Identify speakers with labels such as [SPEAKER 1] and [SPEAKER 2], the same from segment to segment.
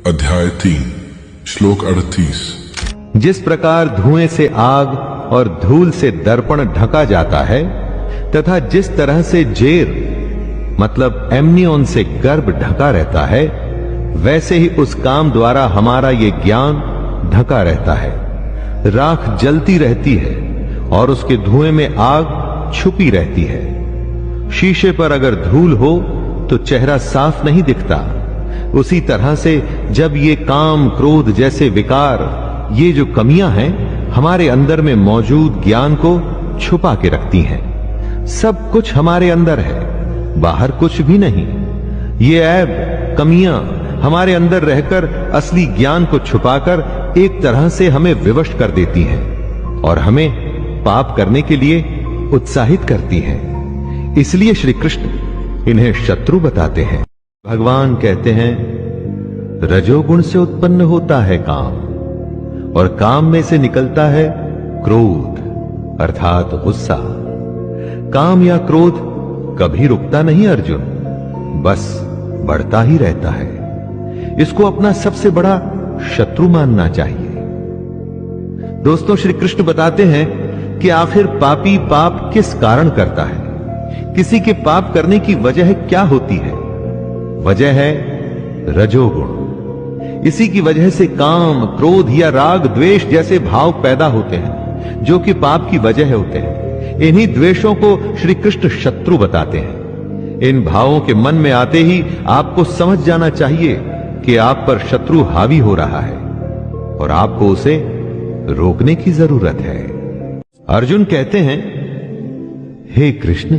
[SPEAKER 1] अध्याय 3 श्लोक 38।
[SPEAKER 2] जिस प्रकार धुएं से आग और धूल से दर्पण ढका जाता है तथा जिस तरह से जेर मतलब एमनियोन से गर्भ ढका रहता है, वैसे ही उस काम द्वारा हमारा ये ज्ञान ढका रहता है। राख जलती रहती है और उसके धुएं में आग छुपी रहती है। शीशे पर अगर धूल हो तो चेहरा साफ नहीं दिखता। उसी तरह से जब ये काम क्रोध जैसे विकार, ये जो कमियां हैं, हमारे अंदर में मौजूद ज्ञान को छुपा के रखती हैं। सब कुछ हमारे अंदर है, बाहर कुछ भी नहीं। ये ऐब कमियां हमारे अंदर रहकर असली ज्ञान को छुपाकर एक तरह से हमें विवश कर देती हैं और हमें पाप करने के लिए उत्साहित करती हैं। इसलिए श्री कृष्ण इन्हें शत्रु बताते हैं। भगवान कहते हैं, रजोगुण से उत्पन्न होता है काम और काम में से निकलता है क्रोध अर्थात गुस्सा। काम या क्रोध कभी रुकता नहीं अर्जुन, बस बढ़ता ही रहता है। इसको अपना सबसे बड़ा शत्रु मानना चाहिए। दोस्तों, श्री कृष्ण बताते हैं कि आखिर पापी पाप किस कारण करता है, किसी के पाप करने की वजह क्या होती है। वजह है रजोगुण। इसी की वजह से काम, क्रोध या राग, द्वेष जैसे भाव पैदा होते हैं जो कि पाप की वजह होते हैं। इन्हीं द्वेषों को श्री कृष्ण शत्रु बताते हैं। इन भावों के मन में आते ही आपको समझ जाना चाहिए कि आप पर शत्रु हावी हो रहा है और आपको उसे रोकने की जरूरत है। अर्जुन कहते हैं, हे कृष्ण,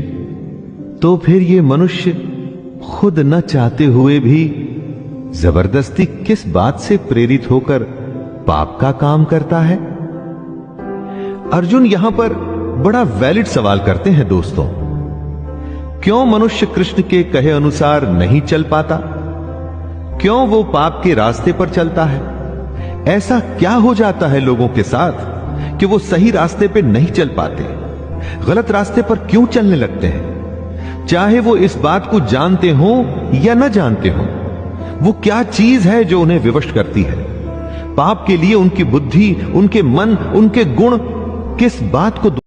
[SPEAKER 2] तो फिर ये मनुष्य खुद न चाहते हुए भी जबरदस्ती किस बात से प्रेरित होकर पाप का काम करता है? अर्जुन यहां पर बड़ा वैलिड सवाल करते हैं दोस्तों। क्यों मनुष्य कृष्ण के कहे अनुसार नहीं चल पाता? क्यों वो पाप के रास्ते पर चलता है? ऐसा क्या हो जाता है लोगों के साथ कि वो सही रास्ते पे नहीं चल पाते, गलत रास्ते पर क्यों चलने लगते हैं? चाहे वो इस बात को जानते हो या न जानते हो, वो क्या चीज है जो उन्हें विवश करती है? पाप के लिए उनकी बुद्धि, उनके मन, उनके गुण किस बात को